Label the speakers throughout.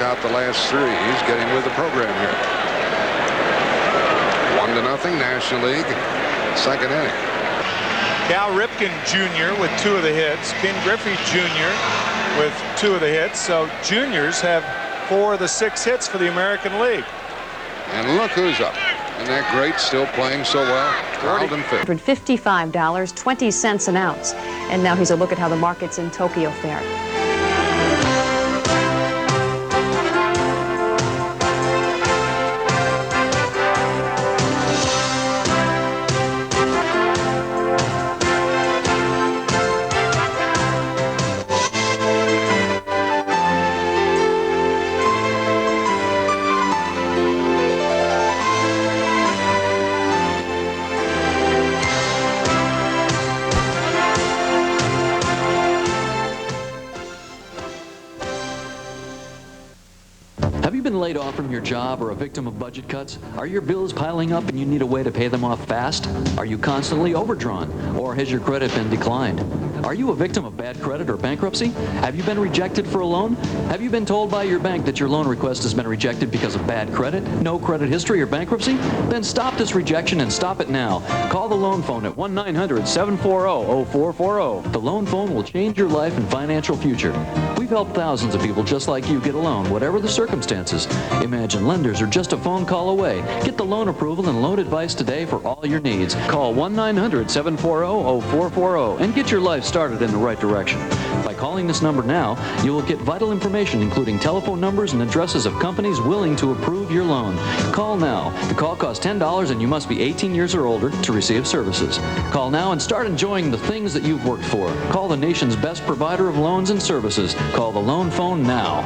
Speaker 1: out the last 3. He's getting with the program here. 1-0 National League, second inning.
Speaker 2: Cal Ripken Jr. with 2 of the hits. Ken Griffey Jr. with 2 of the hits. So juniors have 4 of the 6 hits for the American League.
Speaker 1: And look who's up. And that great, still playing so well, Geraldo.
Speaker 3: $155.20 an ounce. And now here's a look at how the markets in Tokyo fared.
Speaker 4: Laid off from your job or a victim of budget cuts? Are your bills piling up and you need a way to pay them off fast? Are you constantly overdrawn, or has your credit been declined? Are you a victim of bad credit or bankruptcy? Have you been rejected for a loan? Have you been told by your bank that your loan request has been rejected because of bad credit, no credit history, or bankruptcy? Then stop this rejection and stop it now. Call the loan phone at 1-900-740-0440. The loan phone will change your life and financial future. We've helped thousands of people just like you get a loan, whatever the circumstances. Imagine lenders are just a phone call away. Get the loan approval and loan advice today for all your needs. Call 1-900-740-0440 and get your life started in the right direction. By calling this number now, you will get vital information, including telephone numbers and addresses of companies willing to approve your loan. Call now. The call costs $10 and you must be 18 years or older to receive services. Call now and start enjoying the things that you've worked for. Call the nation's best provider of loans and services. Call the loan phone now.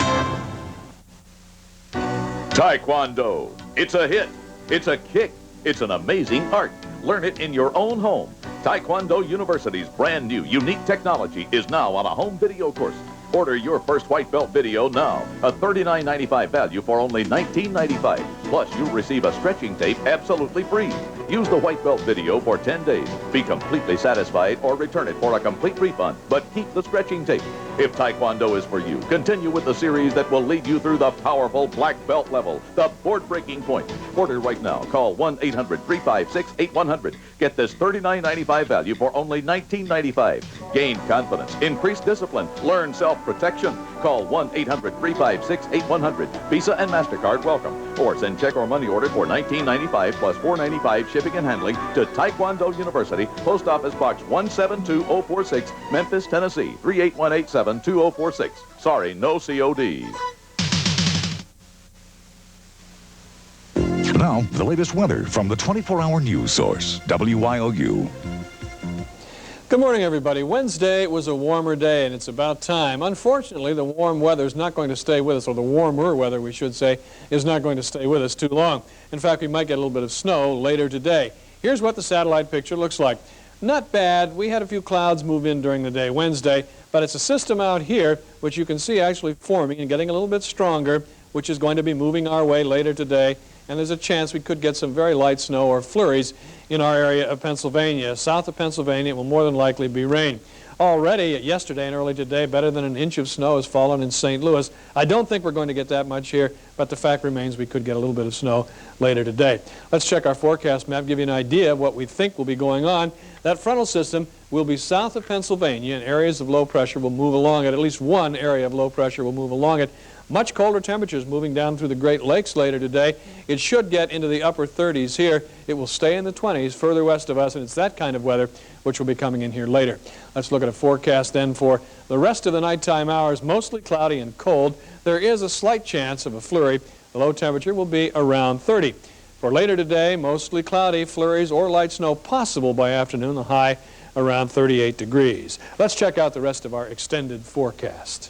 Speaker 5: Taekwondo. It's a hit. It's a kick. It's an amazing art. Learn it in your own home. Taekwondo University's brand new unique technology is now on a home video course. Order your first white belt video now. A $39.95 value for only $19.95. Plus, you'll receive a stretching tape absolutely free. Use the white belt video for 10 days. Be completely satisfied or return it for a complete refund, but keep the stretching tape. If Taekwondo is for you, continue with the series that will lead you through the powerful black belt level, the board-breaking point. Order right now. Call 1-800-356-8100. Get this $39.95 value for only $19.95. Gain confidence, increase discipline, learn self-protection. Call 1-800-356-8100. Visa and MasterCard welcome. Or send check or money order for $19.95 plus $4.95 shipping and handling to Taekwondo University, Post Office Box 172046, Memphis, Tennessee, 38187-2046. Sorry, no CODs.
Speaker 6: Now, the latest weather from the 24-hour news source, WYOU.
Speaker 7: Good morning, everybody. Wednesday was a warmer day, and it's about time. Unfortunately, the warm weather is not going to stay with us, or the warmer weather, we should say, is not going to stay with us too long. In fact, we might get a little bit of snow later today. Here's what the satellite picture looks like. Not bad. We had a few clouds move in during the day Wednesday, but it's a system out here which you can see actually forming and getting a little bit stronger, which is going to be moving our way later today. And there's a chance we could get some very light snow or flurries in our area of Pennsylvania. South of Pennsylvania, it will more than likely be rain. Already, yesterday and early today, better than an inch of snow has fallen in St. Louis. I don't think we're going to get that much here, but the fact remains we could get a little bit of snow later today. Let's check our forecast map, give you an idea of what we think will be going on. That frontal system will be south of Pennsylvania, and areas of low pressure will move along it. At least one area of low pressure will move along it. Much colder temperatures moving down through the Great Lakes later today. It should get into the upper 30s here. It will stay in the 20s further west of us, and it's that kind of weather which will be coming in here later. Let's look at a forecast then for the rest of the nighttime hours. Mostly cloudy and cold. There is a slight chance of a flurry. The low temperature will be around 30. For later today, mostly cloudy, flurries or light snow possible by afternoon. The high around 38 degrees. Let's check out the rest of our extended forecast.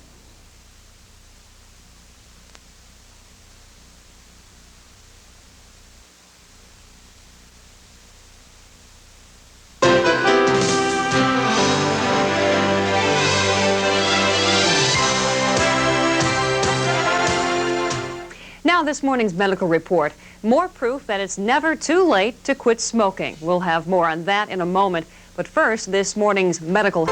Speaker 3: Now this morning's medical report. More proof that it's never too late to quit smoking. We'll have more on that in a moment. But first, this morning's medical...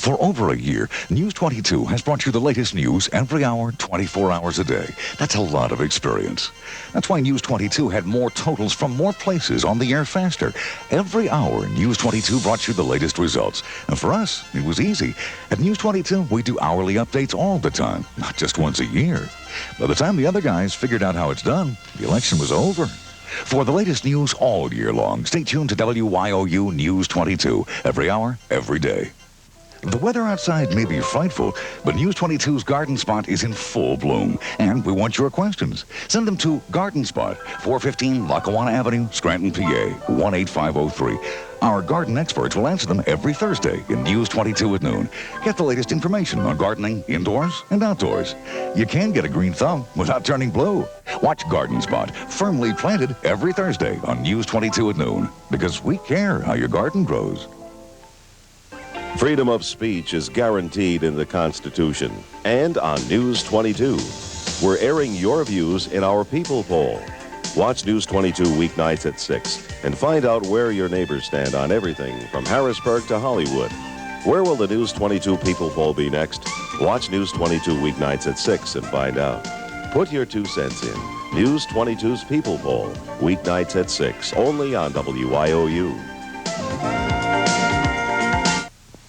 Speaker 6: For over a year, News 22 has brought you the latest news every hour, 24 hours a day. That's a lot of experience. That's why News 22 had more totals from more places on the air faster. Every hour, News 22 brought you the latest results. And for us, it was easy. At News 22, we do hourly updates all the time, not just once a year. By the time the other guys figured out how it's done, the election was over. For the latest news all year long, stay tuned to WYOU News 22, every hour, every day. The weather outside may be frightful, but News 22's Garden Spot is in full bloom, and we want your questions. Send them to Garden Spot, 415 Lackawanna Avenue, Scranton, PA, 18503. Our garden experts will answer them every Thursday in News 22 at noon. Get the latest information on gardening indoors and outdoors. You can get a green thumb without turning blue. Watch Garden Spot, firmly planted every Thursday on News 22 at noon, because we care how your garden grows.
Speaker 8: Freedom of speech is guaranteed in the Constitution and on News 22. We're airing your views in our People Poll. Watch News 22 weeknights at 6 and find out where your neighbors stand on everything from Harrisburg to Hollywood. Where will the News 22 People Poll be next? Watch News 22 weeknights at 6 and find out. Put your 2 cents in. News 22's People Poll, weeknights at 6, only on WYOU.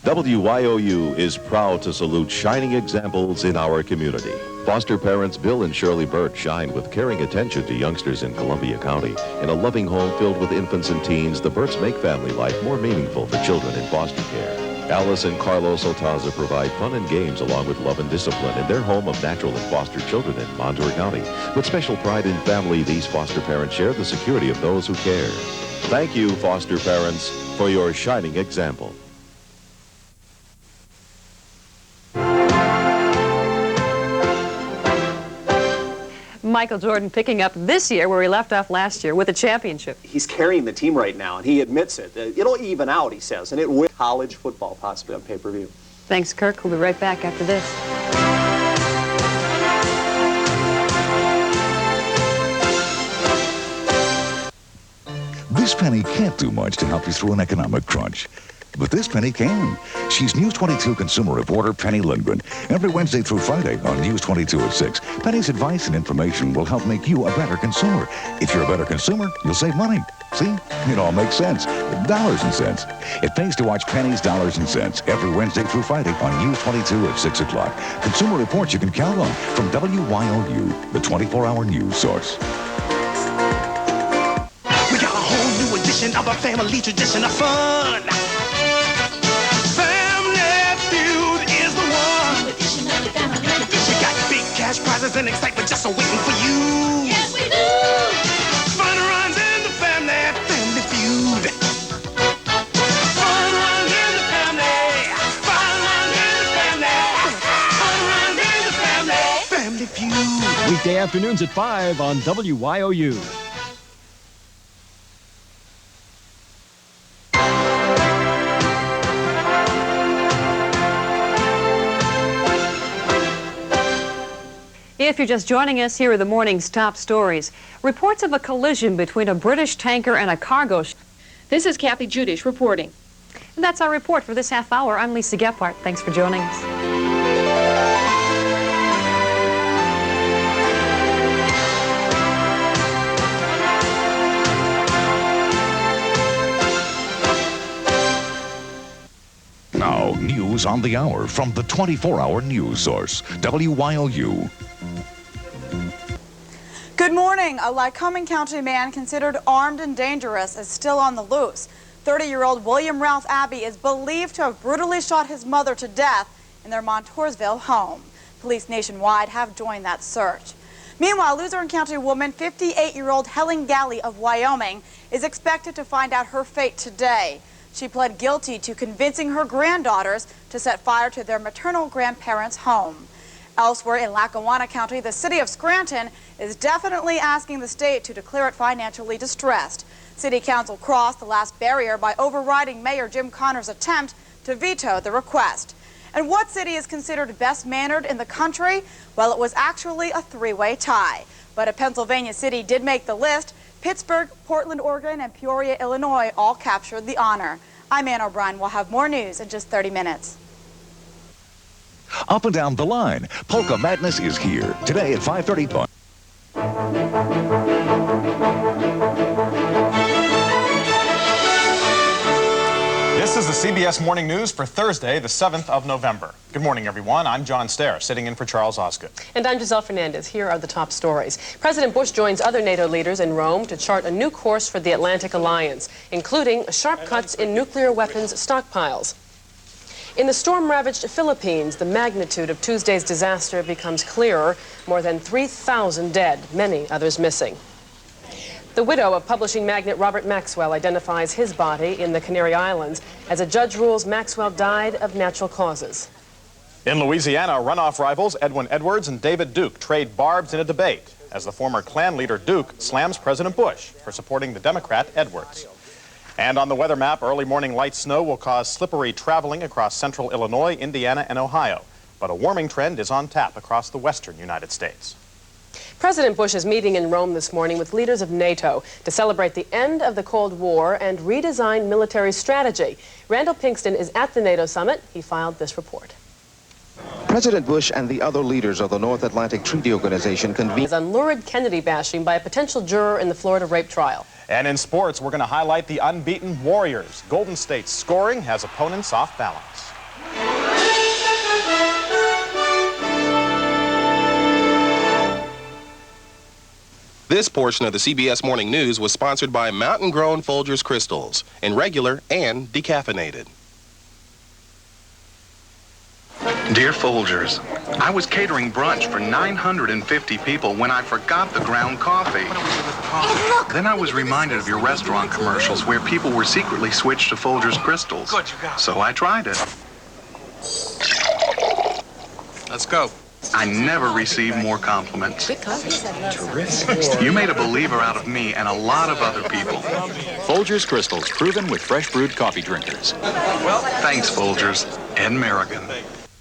Speaker 8: WYOU is proud to salute shining examples in our community. Foster parents Bill and Shirley Burt shine with caring attention to youngsters in Columbia County. In a loving home filled with infants and teens, the Burts make family life more meaningful for children in foster care. Alice and Carlos Otaza provide fun and games along with love and discipline in their home of natural and foster children in Montour County. With special pride in family, these foster parents share the security of those who care. Thank you, foster parents, for your shining example.
Speaker 3: Michael Jordan picking up this year where he left off last year with a championship.
Speaker 9: He's carrying the team right now, and he admits it. It'll even out, he says, and it will college football possibly on pay-per-view.
Speaker 3: Thanks, Kirk. We'll be right back after this.
Speaker 6: This penny can't do much to help you through an economic crunch. But this penny can. She's News 22 consumer reporter Penny Lindgren. Every Wednesday through Friday on News 22 at 6. Penny's advice and information will help make you a better consumer. If you're a better consumer, you'll save money. See? It all makes sense. Dollars and cents. It pays to watch Penny's Dollars and Cents every Wednesday through Friday on News 22 at 6 o'clock. Consumer reports you can count on from WYOU, the 24-hour news source.
Speaker 10: We got a whole new edition of a family tradition of fun. Cash prizes and excitement just waiting for you.
Speaker 11: Yes, we do.
Speaker 10: Fun runs in the family feud. Fun runs in the family. Fun runs in the family. Fun runs in the family feud.
Speaker 12: Weekday afternoons at 5 on WYOU.
Speaker 3: If you're just joining us, here are the morning's top stories. Reports of a collision between a British tanker and a cargo ship.
Speaker 13: This is Kathy Judish reporting.
Speaker 3: And that's our report for this half hour. I'm Lisa Gephardt. Thanks for joining us.
Speaker 6: Now, news on the hour from the 24-hour news source, WYOU.
Speaker 14: Good morning. A Lycoming County man considered armed and dangerous is still on the loose. 30-year-old William Ralph Abbey is believed to have brutally shot his mother to death in their Montoursville home. Police nationwide have joined that search. Meanwhile, Luzerne County woman 58-year-old Helen Galley of Wyoming is expected to find out her fate today. She pled guilty to convincing her granddaughters to set fire to their maternal grandparents' home. Elsewhere in Lackawanna County, the city of Scranton is definitely asking the state to declare it financially distressed. City Council crossed the last barrier by overriding Mayor Jim Connor's attempt to veto the request. And what city is considered best mannered in the country? Well, it was actually a three-way tie. But a Pennsylvania city did make the list. Pittsburgh, Portland, Oregon, and Peoria, Illinois all captured the honor. I'm Ann O'Brien. We'll have more news in just 30 minutes.
Speaker 6: Up and down the line, Polka Madness is here. Today at 5:30.
Speaker 11: This is the CBS Morning News for Thursday, the 7th of November. Good morning, everyone. I'm John Stair, sitting in for Charles Osgood.
Speaker 15: And I'm Giselle Fernandez. Here are the top stories. President Bush joins other NATO leaders in Rome to chart a new course for the Atlantic Alliance, including sharp cuts in nuclear weapons stockpiles. In the storm-ravaged Philippines, the magnitude of Tuesday's disaster becomes clearer. More than 3,000 dead, many others missing. The widow of publishing magnate Robert Maxwell identifies his body in the Canary Islands as a judge rules Maxwell died of natural causes.
Speaker 11: In Louisiana, runoff rivals Edwin Edwards and David Duke trade barbs in a debate as the former Klan leader Duke slams President Bush for supporting the Democrat Edwards. And on the weather map, early morning light snow will cause slippery traveling across central Illinois, Indiana, and Ohio. But a warming trend is on tap across the western United States.
Speaker 15: President Bush is meeting in Rome this morning with leaders of NATO to celebrate the end of the Cold War and redesign military strategy. Randall Pinkston is at the NATO summit. He filed this report.
Speaker 16: President Bush and the other leaders of the North Atlantic Treaty Organization convened
Speaker 15: on lurid Kennedy bashing by a potential juror in the Florida rape trial.
Speaker 11: And in sports, we're going to highlight the unbeaten Warriors. Golden State's scoring has opponents off balance.
Speaker 17: This portion of the CBS Morning News was sponsored by Mountain Grown Folgers Crystals, in regular and decaffeinated.
Speaker 18: Dear Folgers, I was catering brunch for 950 people when I forgot the ground coffee. Then I was reminded of your restaurant commercials where people were secretly switched to Folgers Crystals. So I tried it. Let's go. I never received more compliments. You made a believer out of me and a lot of other people.
Speaker 19: Folgers Crystals, proven with fresh brewed coffee drinkers.
Speaker 18: Thanks, Folgers. Ed Merrigan.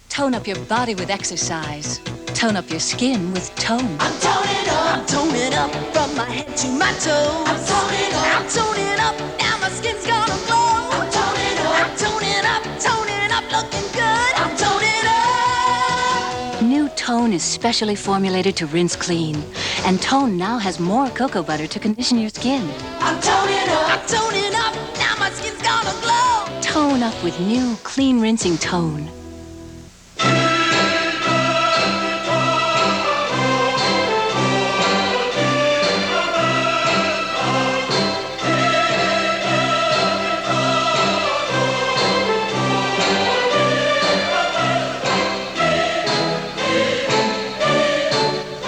Speaker 20: Tone up your body with exercise. Tone up your skin with tone.
Speaker 10: I'm toning up. I'm toning up from my head to my toes. I'm toning up. I'm toning up. Now my skin's gonna glow. I'm toning up. I'm toning up, looking good. I'm toning up.
Speaker 20: New Tone is specially formulated to rinse clean. And Tone now has more cocoa butter to condition your skin.
Speaker 10: I'm toning up. I'm toning up. Now my skin's gonna glow.
Speaker 20: Tone up with new clean rinsing Tone.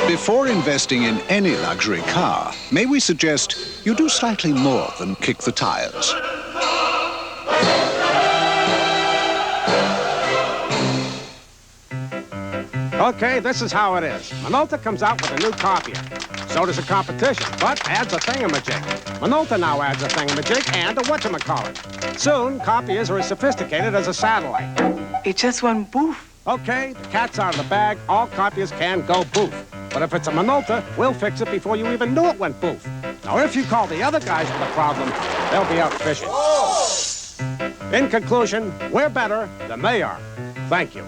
Speaker 21: Before investing in any luxury car, may we suggest you do slightly more than kick the tires.
Speaker 22: Okay, this is how it is. Minolta comes out with a new copier. So does the competition, but adds a thingamajig. Minolta now adds a thingamajig and a whatchamacallit. Soon, copiers are as sophisticated as a satellite.
Speaker 23: It just went poof.
Speaker 22: Okay, the cat's out of the bag. All copiers can go poof. But if it's a Minolta, we'll fix it before you even knew it went poof. Now, if you call the other guys with a problem, they'll be out fishing. In conclusion, we're better than they are. Thank you.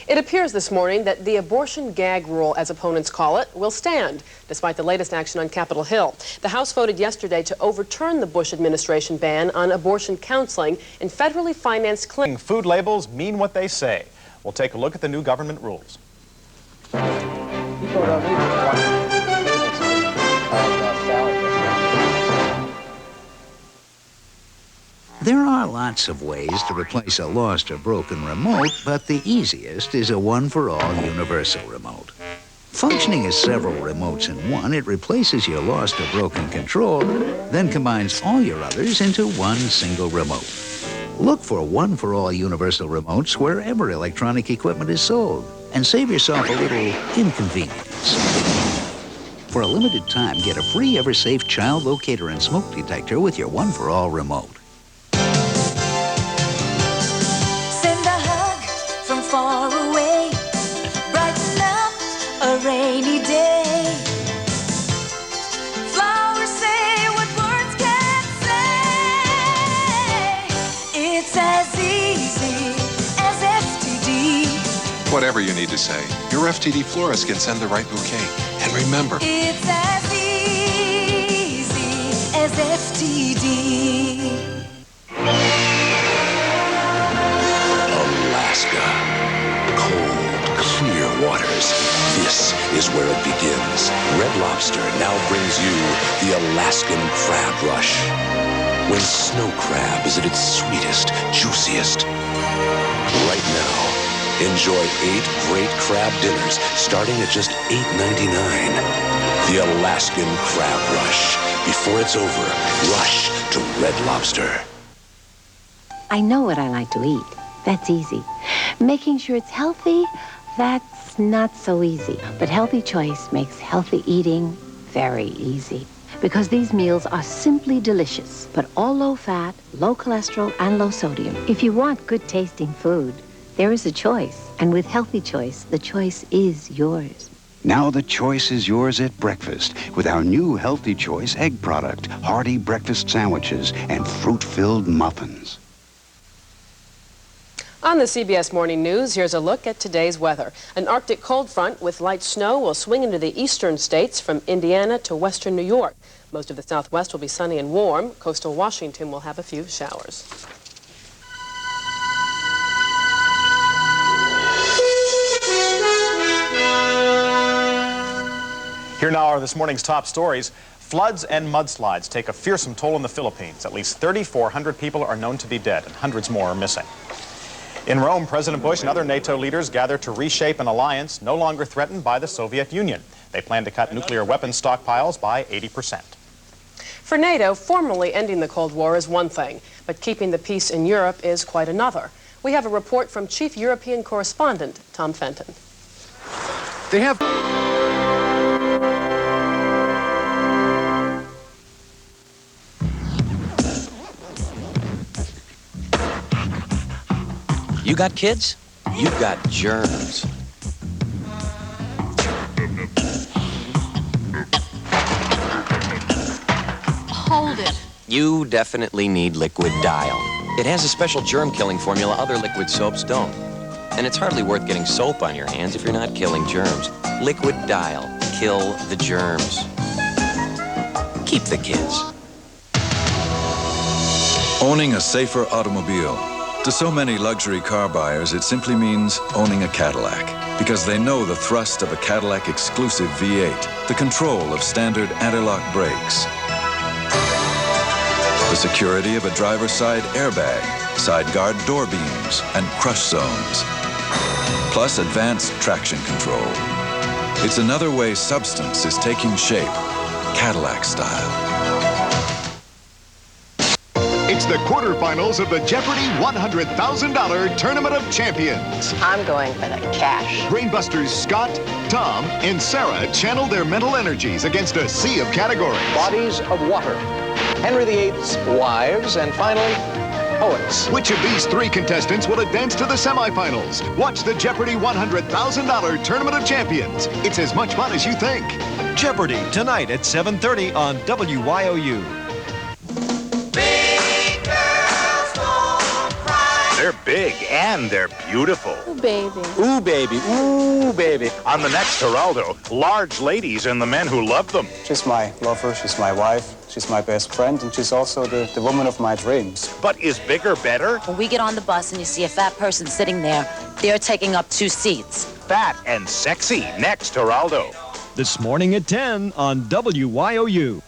Speaker 15: It appears this morning that the abortion gag rule, as opponents call it, will stand, despite the latest action on Capitol Hill. The House voted yesterday to overturn the Bush administration ban on abortion counseling and federally financed clinics.
Speaker 11: Food labels mean what they say. We'll take a look at the new government rules.
Speaker 24: There are lots of ways to replace a lost or broken remote, but the easiest is a one-for-all universal remote. Functioning as several remotes in one, it replaces your lost or broken control, then combines all your others into one single remote. Look for one-for-all universal remotes wherever electronic equipment is sold, and save yourself a little inconvenience. For a limited time, get a free EverSafe child locator and smoke detector with your one-for-all remote.
Speaker 10: Send a hug from far away. Brighten up a rainy day. Flowers say what words can't say. It's as easy as
Speaker 1: Whatever you need to say, your FTD florist can send the right bouquet. And remember,
Speaker 10: It's as easy as FTD.
Speaker 2: Alaska. Cold, clear waters. This is where it begins. Red Lobster now brings you the Alaskan Crab Rush. When snow crab is at its sweetest, juiciest. Right now, enjoy 8 great crab dinners starting at just $8.99. The Alaskan Crab Rush. Before it's over, rush to Red Lobster.
Speaker 4: I know what I like to eat. That's easy. Making sure it's healthy, that's not so easy. But Healthy Choice makes healthy eating very easy. Because these meals are simply delicious, but all low fat, low cholesterol, and low sodium. If you want good tasting food, there is a choice. And with Healthy Choice, the choice is yours.
Speaker 5: Now the choice is yours at breakfast with our new Healthy Choice egg product, hearty breakfast sandwiches, and fruit-filled muffins.
Speaker 15: On the CBS Morning News, here's a look at today's weather. An Arctic cold front with light snow will swing into the eastern states from Indiana to western New York. Most of the southwest will be sunny and warm. Coastal Washington will have a few showers.
Speaker 11: Here now are this morning's top stories. Floods and mudslides take a fearsome toll in the Philippines. At least 3,400 people are known to be dead, and hundreds more are missing. In Rome, President Bush and other NATO leaders gather to reshape an alliance no longer threatened by the Soviet Union. They plan to cut nuclear weapons stockpiles by 80%.
Speaker 15: For NATO, formally ending the Cold War is one thing, but keeping the peace in Europe is quite another. We have a report from Chief European Correspondent Tom Fenton.
Speaker 21: They have...
Speaker 25: You got kids? You've got germs.
Speaker 20: Hold it.
Speaker 25: You definitely need Liquid Dial. It has a special germ-killing formula other liquid soaps don't. And it's hardly worth getting soap on your hands if you're not killing germs. Liquid Dial. Kill the germs. Keep the kids.
Speaker 26: Owning a safer automobile. To so many luxury car buyers, it simply means owning a Cadillac, because they know the thrust of a Cadillac exclusive V8, the control of standard anti-lock brakes, the security of a driver's side airbag, side guard door beams, and crush zones, plus advanced traction control. It's another way substance is taking shape, Cadillac style.
Speaker 27: It's the quarterfinals of the Jeopardy $100,000 Tournament of Champions.
Speaker 28: I'm going for the cash.
Speaker 27: Brainbusters Scott, Tom, and Sarah channeled their mental energies against a sea of categories.
Speaker 29: Bodies of water, Henry VIII's wives, and finally, poets.
Speaker 27: Which of these 3 contestants will advance to the semifinals? Watch the Jeopardy $100,000 Tournament of Champions. It's as much fun as you think.
Speaker 30: Jeopardy, tonight at 7:30 on WYOU.
Speaker 31: They're big and they're beautiful.
Speaker 28: Ooh, baby.
Speaker 31: Ooh, baby. Ooh, baby. On the next Geraldo, large ladies and the men who love them.
Speaker 32: She's my lover, she's my wife, she's my best friend, and she's also the woman of my dreams.
Speaker 31: But is bigger better?
Speaker 33: When we get on the bus and you see a fat person sitting there, they're taking up 2 seats.
Speaker 31: Fat and sexy, next Geraldo.
Speaker 12: This morning at 10 on WYOU.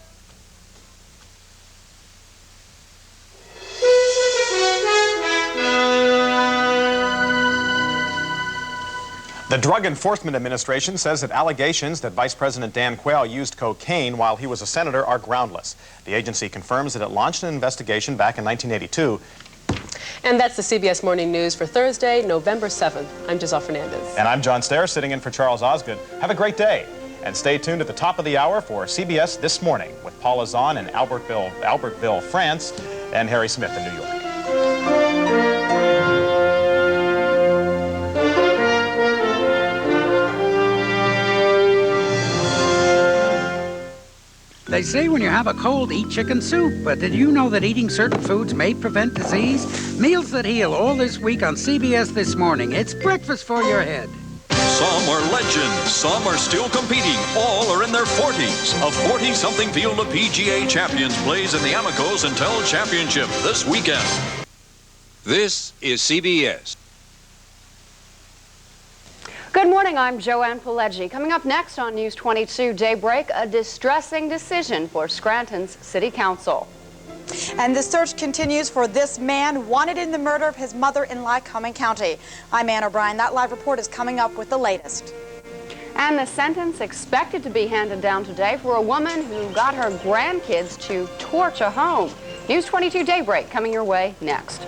Speaker 11: The Drug Enforcement Administration says that allegations that Vice President Dan Quayle used cocaine while he was a senator are groundless. The agency confirms that it launched an investigation back in 1982.
Speaker 15: And that's the CBS Morning News for Thursday, November 7th. I'm Giselle Fernandez.
Speaker 11: And I'm John Stair, sitting in for Charles Osgood. Have a great day. And stay tuned at the top of the hour for CBS This Morning with Paula Zahn in Albertville, France, and Harry Smith in New York.
Speaker 3: They say when you have a cold, eat chicken soup. But did you know that eating certain foods may prevent disease? Meals That Heal, all this week on CBS This Morning. It's breakfast for your head.
Speaker 6: Some are legends, some are still competing, all are in their 40s. A 40-something field of PGA champions plays in the Amicos Intel Championship this weekend.
Speaker 7: This is CBS.
Speaker 8: Good morning, I'm JoAnn Pileggi. Coming up next on News 22 Daybreak, a distressing decision for Scranton's City Council.
Speaker 9: And the search continues for this man wanted in the murder of his mother in Lycoming County. I'm Ann O'Brien. That live report is coming up with the latest.
Speaker 8: And the sentence expected to be handed down today for a woman who got her grandkids to torch a home. News 22 Daybreak coming your way next.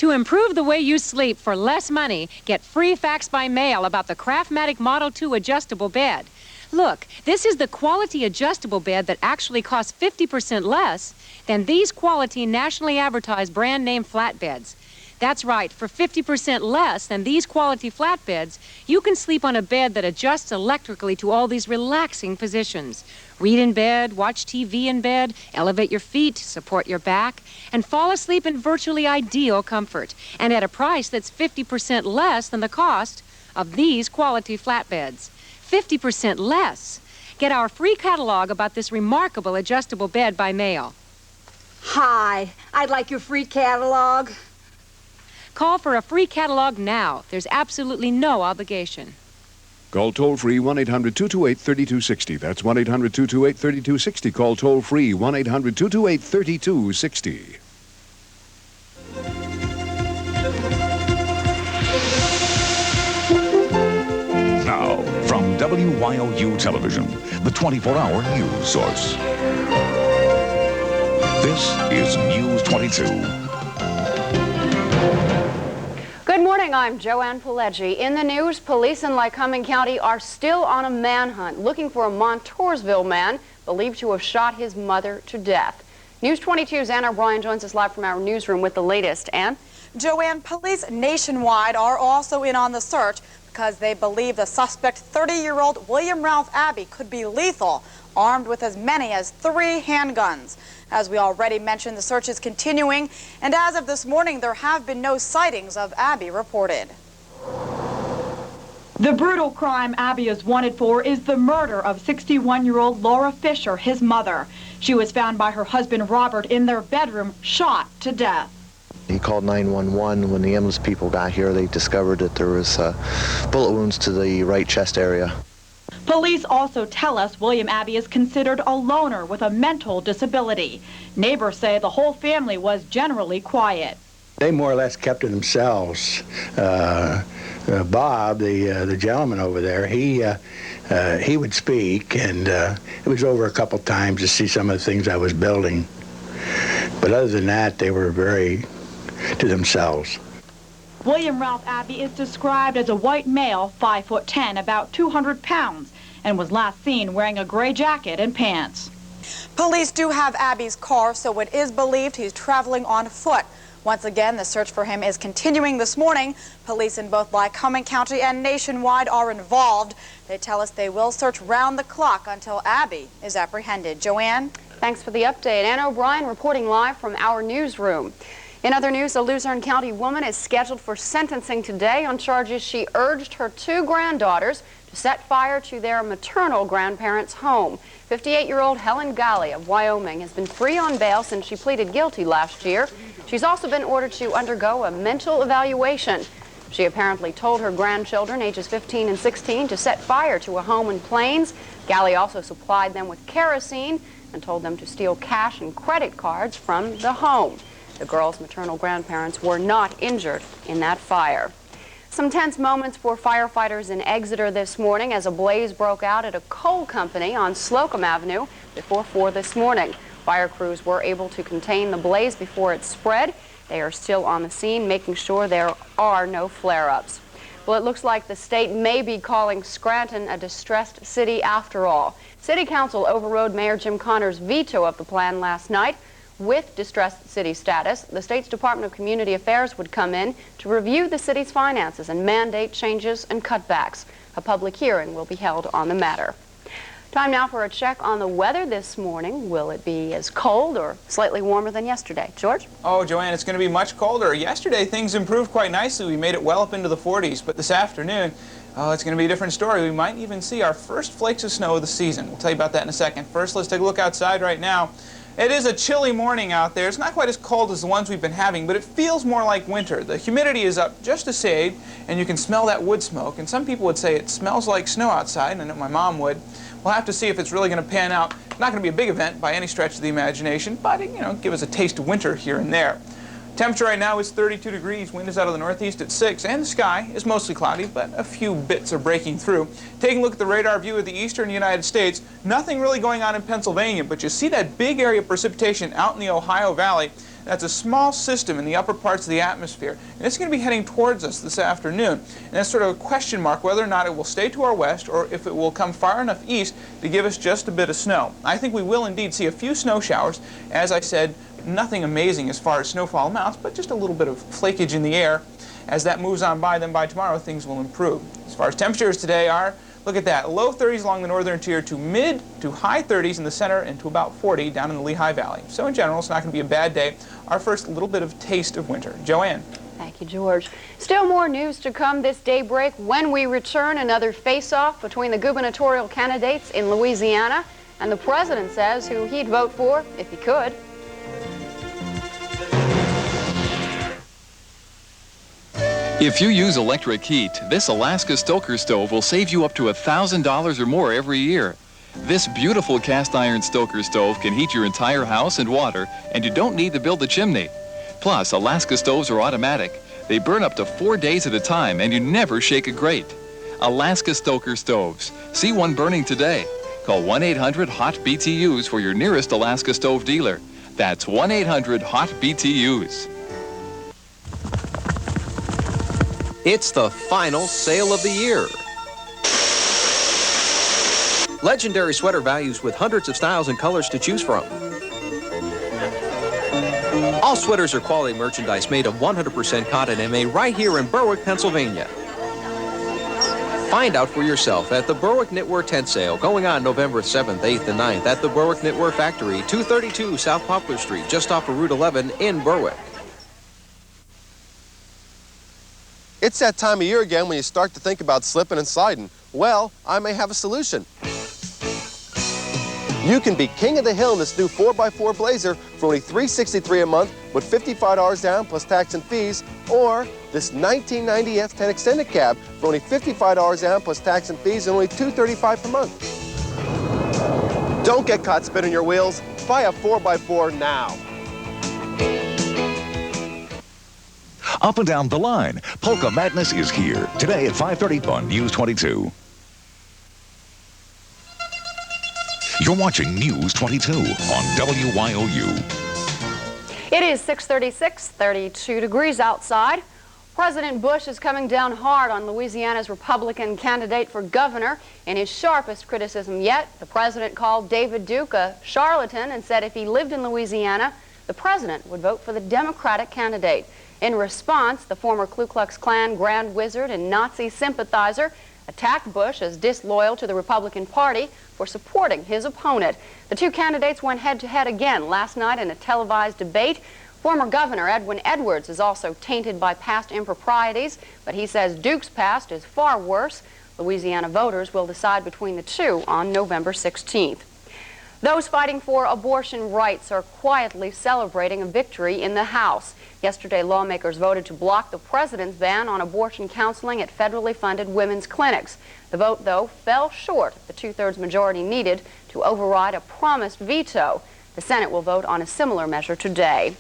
Speaker 13: To improve the way you sleep for less money, get free fax by mail about the Craftmatic Model 2 adjustable bed. Look, this is the quality adjustable bed that actually costs 50% less than these quality nationally advertised brand name flatbeds. That's right, for 50% less than these quality flatbeds, you can sleep on a bed that adjusts electrically to all these relaxing positions. Read in bed, watch TV in bed, elevate your feet, support your back, and fall asleep in virtually ideal comfort, and at a price that's 50% less than the cost of these quality flatbeds. 50% less. Get our free catalog about this remarkable adjustable bed by mail.
Speaker 14: Hi, I'd like your free catalog.
Speaker 13: Call for a free catalog now. There's absolutely no obligation.
Speaker 16: Call toll-free 1-800-228-3260. That's 1-800-228-3260. Call toll-free 1-800-228-3260.
Speaker 17: Now, from WYOU Television, the 24-hour news source. This is News 22.
Speaker 8: Good morning, I'm JoAnn Pileggi. In the news, police in Lycoming County are still on a manhunt looking for a Montoursville man believed to have shot his mother to death. News 22's Ann O'Brien joins us live from our newsroom with the latest. Ann?
Speaker 9: JoAnn, police nationwide are also in on the search because they believe the suspect, 30-year-old William Ralph Abbey, could be lethal, armed with as many as 3 handguns. As we already mentioned, the search is continuing, and as of this morning, there have been no sightings of Abbey reported.
Speaker 18: The brutal crime Abbey is wanted for is the murder of 61-year-old Laura Fisher, his mother. She was found by her husband Robert in their bedroom, shot to death.
Speaker 19: He called 911. When the ambulance people got here, they discovered that there was bullet wounds to the right chest area.
Speaker 18: Police also tell us William Abbey is considered a loner with a mental disability. Neighbors say the whole family was generally quiet.
Speaker 22: They more or less kept to themselves. Bob, the gentleman over there, he would speak, and it was over a couple times to see some of the things I was building. But other than that, they were very to themselves.
Speaker 18: William Ralph Abbey is described as a white male, 5'10", about 200 pounds, and was last seen wearing a gray jacket and pants.
Speaker 9: Police do have Abbey's car, so it is believed he's traveling on foot. Once again, the search for him is continuing this morning. Police in both Lycoming County and nationwide are involved. They tell us they will search round the clock until Abbey is apprehended. JoAnn?
Speaker 8: Thanks for the update. Ann O'Brien reporting live from our newsroom. In other news, a Luzerne County woman is scheduled for sentencing today on charges she urged her 2 granddaughters to set fire to their maternal grandparents' home. 58-year-old Helen Galley of Wyoming has been free on bail since she pleaded guilty last year. She's also been ordered to undergo a mental evaluation. She apparently told her grandchildren, ages 15 and 16, to set fire to a home in Plains. Galley also supplied them with kerosene and told them to steal cash and credit cards from the home. The girls' maternal grandparents were not injured in that fire. Some tense moments for firefighters in Exeter this morning as a blaze broke out at a coal company on Slocum Avenue before 4 this morning. Fire crews were able to contain the blaze before it spread. They are still on the scene, making sure there are no flare-ups. Well, it looks like the state may be calling Scranton a distressed city after all. City Council overrode Mayor Jim Connor's veto of the plan last night. With distressed city status, the state's Department of Community Affairs would come in to review the city's finances and mandate changes and cutbacks. A public hearing will be held on the matter. Time now for a check on the weather this morning. Will it be as cold or slightly warmer than yesterday? George?
Speaker 1: Oh, JoAnn, it's going to be much colder. Yesterday, things improved quite nicely. We made it well up into the 40s. But this afternoon, oh, it's going to be a different story. We might even see our first flakes of snow of the season. We'll tell you about that in a second. First, let's take a look outside right now. It is a chilly morning out there. It's not quite as cold as the ones we've been having, but it feels more like winter. The humidity is up just a shade, and you can smell that wood smoke. And some people would say it smells like snow outside, and I know my mom would. We'll have to see if it's really going to pan out. It's not going to be a big event by any stretch of the imagination, but give us a taste of winter here and there. Temperature right now is 32 degrees. Wind is out of the northeast at 6, and the sky is mostly cloudy, but a few bits are breaking through. Taking a look at the radar view of the eastern United States, nothing really going on in Pennsylvania, but you see that big area of precipitation out in the Ohio Valley. That's a small system in the upper parts of the atmosphere, and it's going to be heading towards us this afternoon. And that's sort of a question mark whether or not it will stay to our west or if it will come far enough east to give us just a bit of snow. I think we will indeed see a few snow showers. As I said, nothing amazing as far as snowfall amounts, but just a little bit of flakage in the air. As that moves on by, then by tomorrow, things will improve. As far as temperatures today are, look at that, low 30s along the northern tier to mid to high 30s in the center and to about 40 down in the Lehigh Valley. So in general, it's not going to be a bad day. Our first little bit of taste of winter. JoAnn.
Speaker 8: Thank you, George. Still more news to come this daybreak. When we return, another face-off between the gubernatorial candidates in Louisiana, and the president says who he'd vote for if he could.
Speaker 2: If you use electric heat, this Alaska Stoker stove will save you up to $1,000 or more every year. This beautiful cast iron Stoker stove can heat your entire house and water, and you don't need to build a chimney. Plus, Alaska stoves are automatic. They burn up to 4 days at a time, and you never shake a grate. Alaska Stoker stoves. See one burning today. Call 1-800-HOT-BTUs for your nearest Alaska stove dealer. That's 1-800-HOT-BTUs.
Speaker 4: It's the final sale of the year. Legendary sweater values with hundreds of styles and colors to choose from. All sweaters are quality merchandise made of 100% cotton and made right here in Berwick, Pennsylvania. Find out for yourself at the Berwick Knitwear Tent Sale going on November 7th, 8th, and 9th at the Berwick Knitwear Factory, 232 South Poplar Street, just off of Route 11 in Berwick.
Speaker 5: It's that time of year again when you start to think about slipping and sliding. Well, I may have a solution. You can be king of the hill in this new 4x4 Blazer for only $363 a month with $55 down plus tax and fees, or this 1990 F10 extended cab for only $55 down plus tax and fees and only $235 per month. Don't get caught spinning your wheels. Buy a 4x4 now.
Speaker 17: Up and down the line, Polka Madness is here today at 5:30 on News 22. You're watching News 22 on WYOU.
Speaker 8: It is 6:36, 32 degrees outside. President Bush is coming down hard on Louisiana's Republican candidate for governor. In his sharpest criticism yet, the president called David Duke a charlatan and said if he lived in Louisiana, the president would vote for the Democratic candidate. In response, the former Ku Klux Klan Grand Wizard and Nazi sympathizer attacked Bush as disloyal to the Republican Party for supporting his opponent. The two candidates went head-to-head again last night in a televised debate. Former Governor Edwin Edwards is also tainted by past improprieties, but he says Duke's past is far worse. Louisiana voters will decide between the two on November 16th. Those fighting for abortion rights are quietly celebrating a victory in the House. Yesterday, lawmakers voted to block the president's ban on abortion counseling at federally funded women's clinics. The vote, though, fell short of the two-thirds majority needed to override a promised veto. The Senate will vote on a similar measure today.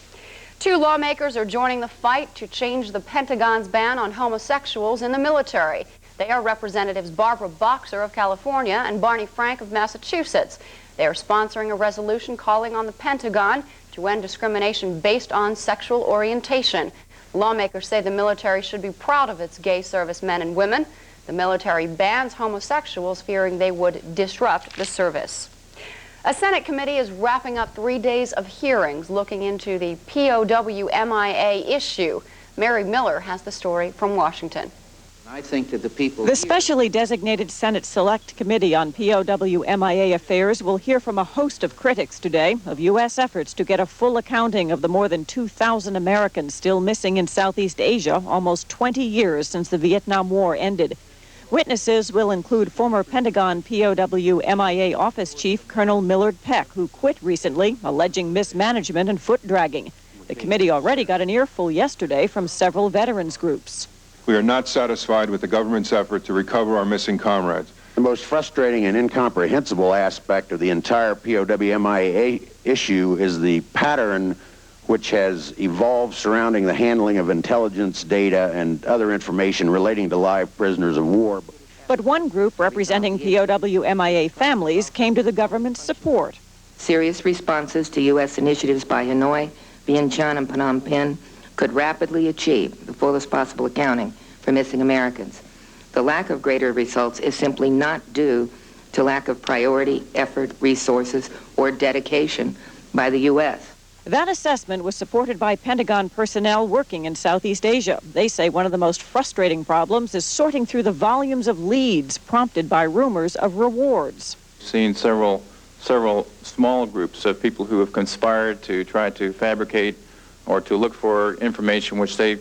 Speaker 8: Two lawmakers are joining the fight to change the Pentagon's ban on homosexuals in the military. They are Representatives Barbara Boxer of California and Barney Frank of Massachusetts. They are sponsoring a resolution calling on the Pentagon to end discrimination based on sexual orientation. Lawmakers say the military should be proud of its gay servicemen and women. The military bans homosexuals, fearing they would disrupt the service. A Senate committee is wrapping up 3 days of hearings looking into the POW MIA issue. Mary Miller has the story from Washington.
Speaker 10: I think that the people...
Speaker 20: The specially designated Senate Select Committee on POW-MIA affairs will hear from a host of critics today of U.S. efforts to get a full accounting of the more than 2,000 Americans still missing in Southeast Asia, almost 20 years since the Vietnam War ended. Witnesses will include former Pentagon POW-MIA Office Chief Colonel Millard Peck, who quit recently, alleging mismanagement and foot-dragging. The committee already got an earful yesterday from several veterans groups.
Speaker 21: We are not satisfied with the government's effort to recover our missing comrades.
Speaker 23: The most frustrating and incomprehensible aspect of the entire POW-MIA issue is the pattern which has evolved surrounding the handling of intelligence data and other information relating to live prisoners of war.
Speaker 20: But one group representing POW-MIA families came to the government's support.
Speaker 24: Serious responses to U.S. initiatives by Hanoi, Vientiane, and Phnom Penh could rapidly achieve the fullest possible accounting for missing Americans. The lack of greater results is simply not due to lack of priority, effort, resources, or dedication by the U.S.
Speaker 20: That assessment was supported by Pentagon personnel working in Southeast Asia. They say one of the most frustrating problems is sorting through the volumes of leads prompted by rumors of rewards.
Speaker 25: Seen several small groups of people who have conspired to try to fabricate or to look for information which they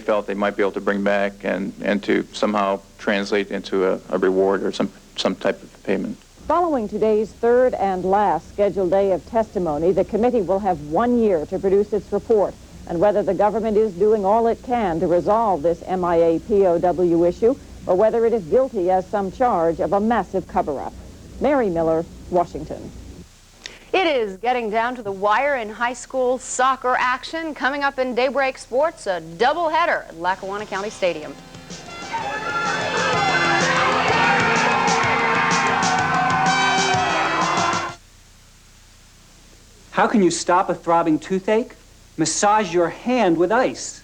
Speaker 25: felt they might be able to bring back and to somehow translate into a reward or some type of payment.
Speaker 20: Following today's third and last scheduled day of testimony, the committee will have 1 year to produce its report on whether the government is doing all it can to resolve this MIA-POW issue or whether it is guilty as some charge of a massive cover-up. Mary Miller, Washington.
Speaker 8: It is getting down to the wire in high school soccer action. Coming up in Daybreak Sports, a doubleheader at Lackawanna County Stadium.
Speaker 26: How can you stop a throbbing toothache? Massage your hand with ice.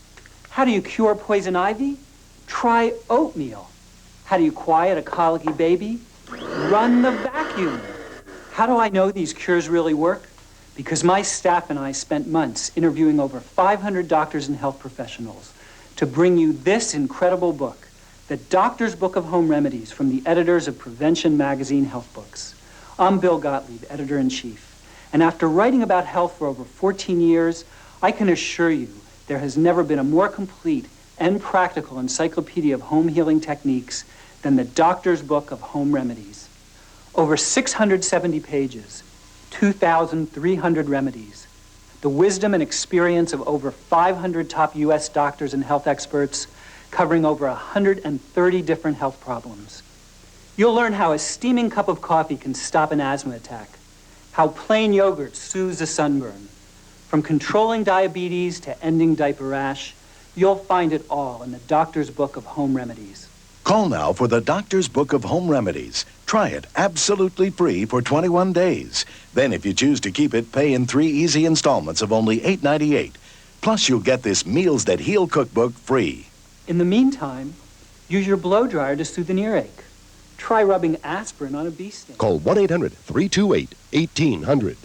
Speaker 26: How do you cure poison ivy? Try oatmeal. How do you quiet a colicky baby? Run the vacuum. How do I know these cures really work? Because my staff and I spent months interviewing over 500 doctors and health professionals to bring you this incredible book, The Doctor's Book of Home Remedies, from the editors of Prevention Magazine Health Books. I'm Bill Gottlieb, editor-in-chief. And after writing about health for over 14 years, I can assure you there has never been a more complete and practical encyclopedia of home healing techniques than The Doctor's Book of Home Remedies. Over 670 pages, 2,300 remedies, the wisdom and experience of over 500 top U.S. doctors and health experts covering over 130 different health problems. You'll learn how a steaming cup of coffee can stop an asthma attack, how plain yogurt soothes a sunburn. From controlling diabetes to ending diaper rash, you'll find it all in The Doctor's Book of Home Remedies.
Speaker 17: Call now for The Doctor's Book of Home Remedies. Try it absolutely free for 21 days. Then if you choose to keep it, pay in 3 easy installments of only $8.98. Plus you'll get this Meals That Heal cookbook free.
Speaker 26: In the meantime, use your blow dryer to soothe an earache. Try rubbing aspirin on a bee sting.
Speaker 27: Call 1-800-328-1800.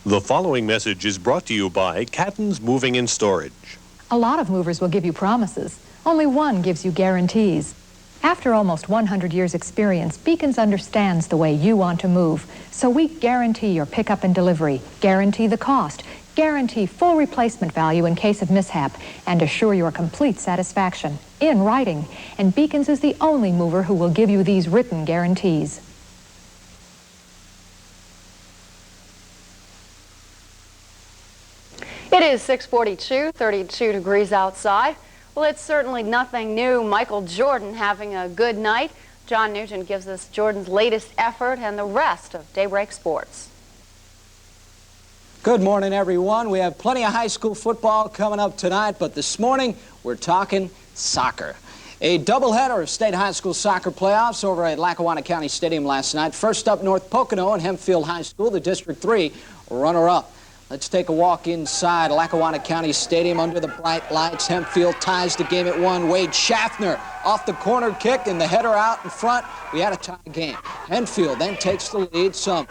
Speaker 28: The following message is brought to you by Catton's Moving and Storage.
Speaker 29: A lot of movers will give you promises. Only one gives you guarantees. After almost 100 years' experience, Beacons understands the way you want to move. So we guarantee your pickup and delivery, guarantee the cost, guarantee full replacement value in case of mishap, and assure your complete satisfaction in writing. And Beacons is the only mover who will give you these written guarantees.
Speaker 8: It is 6:42, 32 degrees outside. Well, it's certainly nothing new. Michael Jordan having a good night. John Nugent gives us Jordan's latest effort and the rest of Daybreak Sports.
Speaker 30: Good morning, everyone. We have plenty of high school football coming up tonight, but this morning we're talking soccer. A doubleheader of state high school soccer playoffs over at Lackawanna County Stadium last night. First up, North Pocono and Hempfield High School, the District 3 runner-up. Let's take a walk inside Lackawanna County Stadium under the bright lights. Hempfield ties the game at 1. Wade Schaffner off the corner kick and the header out in front. We had a tie game. Hempfield then takes the lead. Some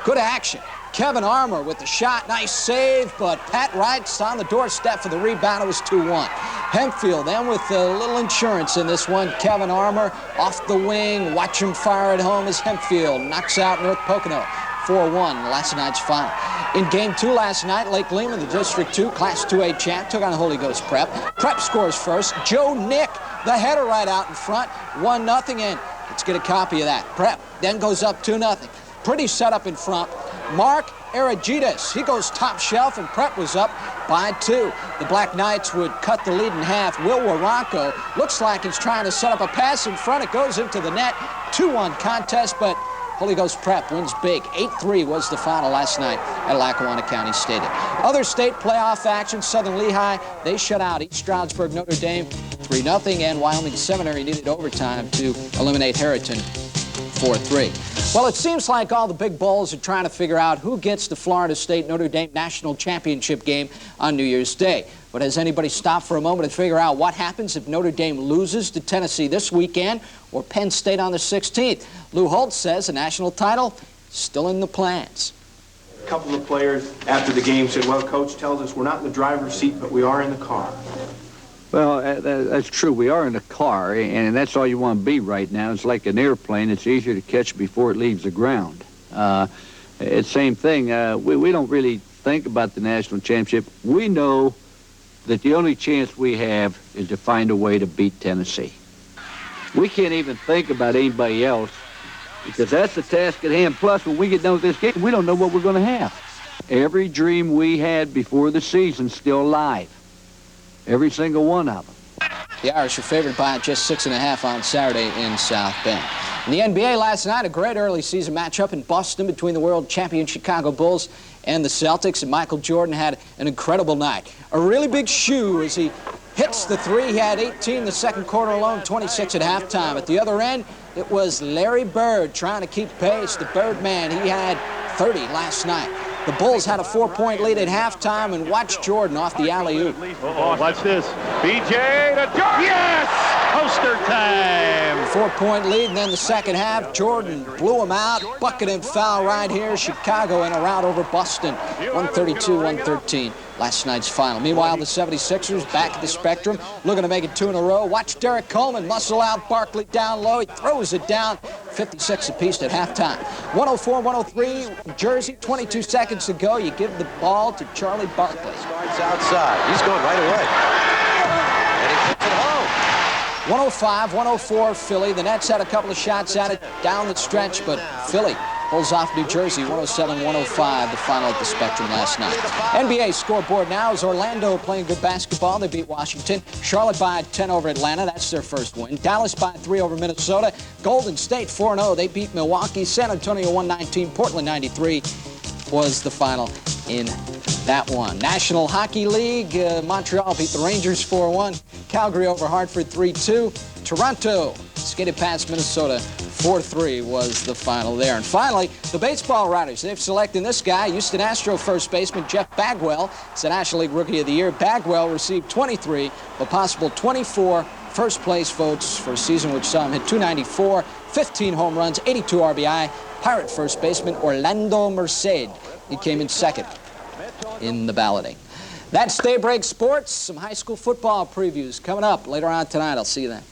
Speaker 30: good action. Kevin Armour with the shot. Nice save, but Pat Wright's on the doorstep for the rebound. It was 2-1. Hempfield then with a little insurance in this one. Kevin Armour off the wing. Watch him fire at home as Hempfield knocks out North Pocono 4-1 last night's final. In Game 2 last night, Lake Lehman, the District 2 Class 2A champ, took on Holy Ghost Prep. Prep scores first. Joe Nick, the header right out in front, 1-0 in. Let's get a copy of that. Prep then goes up 2-0. Pretty setup in front. Mark Aragidas, he goes top shelf, and Prep was up by 2. The Black Knights would cut the lead in half. Will Waronko looks like he's trying to set up a pass in front. It goes into the net. 2-1 contest, but Holy Ghost Prep wins big. 8-3 was the final last night at Lackawanna County Stadium. Other state playoff action, Southern Lehigh, they shut out East Stroudsburg Notre Dame 3-0, and Wyoming Seminary needed overtime to eliminate Harriton 4-3. Well, it seems like all the big bowls are trying to figure out who gets the Florida State Notre Dame National Championship game on New Year's Day. But has anybody stopped for a moment to figure out what happens if Notre Dame loses to Tennessee this weekend or Penn State on the 16th? Lou Holtz says the national title still in the plans.
Speaker 3: A couple of players after the game said, well, Coach tells us we're not in the driver's seat, but we are in the car.
Speaker 6: Well, that's true. We are in a car, and that's all you want to be right now. It's like an airplane. It's easier to catch before it leaves the ground. It's same thing. We don't really think about the national championship. We know that the only chance we have is to find a way to beat Tennessee. We can't even think about anybody else because that's the task at hand. Plus, when we get done with this game, we don't know what we're going to have. Every dream we had before the season's still alive. Every single one of them.
Speaker 30: The Irish are favored by just 6.5 on Saturday in South Bend. In the NBA last night, a great early season matchup in Boston between the world champion Chicago Bulls and the Celtics, and Michael Jordan had an incredible night. A really big shoe as he hits the three. He had 18 the second quarter alone, 26 at halftime. At the other end, it was Larry Bird trying to keep pace. The Birdman, he had 30 last night. The Bulls had a 4-point lead at halftime, and watch Jordan off the alley-oop.
Speaker 7: Watch this. BJ to Jordan. Yes! Poster time.
Speaker 30: 4-point lead, and then the second half, Jordan blew him out. Bucket and foul right here. Chicago in a rout over Boston. 132-113. Last night's final. Meanwhile, the 76ers back at the Spectrum, looking to make it 2 in a row. Watch Derek Coleman muscle out Barkley down low. He throws it down. 56 apiece at halftime. 104-103, Jersey, 22 seconds to go. You give the ball to Charlie Barkley.
Speaker 4: Starts outside. He's going right away. And he puts it home.
Speaker 30: 105-104, Philly. The Nets had a couple of shots at it down the stretch, but Philly pulls off New Jersey, 107-105, the final at the Spectrum last night. NBA scoreboard now is Orlando playing good basketball. They beat Washington. Charlotte by 10 over Atlanta. That's their first win. Dallas by 3 over Minnesota. Golden State 4-0. They beat Milwaukee. San Antonio 119. Portland 93 was the final in that one. National Hockey League, Montreal beat the Rangers 4-1. Calgary over Hartford 3-2. Toronto skated past Minnesota 4-3 was the final there. And finally, the baseball writers, they've selected this guy, Houston Astro first baseman Jeff Bagwell. He's the National League Rookie of the Year. Bagwell received 23 of a possible 24 first place votes for a season which saw him hit .294, 15 home runs, 82 RBI. Pirate first baseman Orlando Merced. He came in second in the balloting. That's Daybreak Sports. Some high school football previews coming up later on tonight. I'll see you then.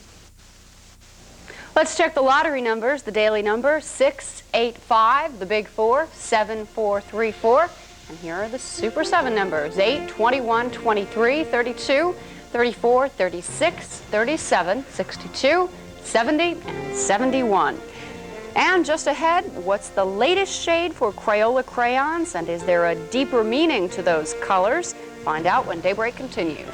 Speaker 8: Let's check the lottery numbers. The daily number, 685. The big 4, 7434. And here are the Super 7 numbers, 8, 21, 23, 32, 34, 36, 37, 62, 70, and 71. And just ahead, what's the latest shade for Crayola crayons? And is there a deeper meaning to those colors? Find out when Daybreak continues.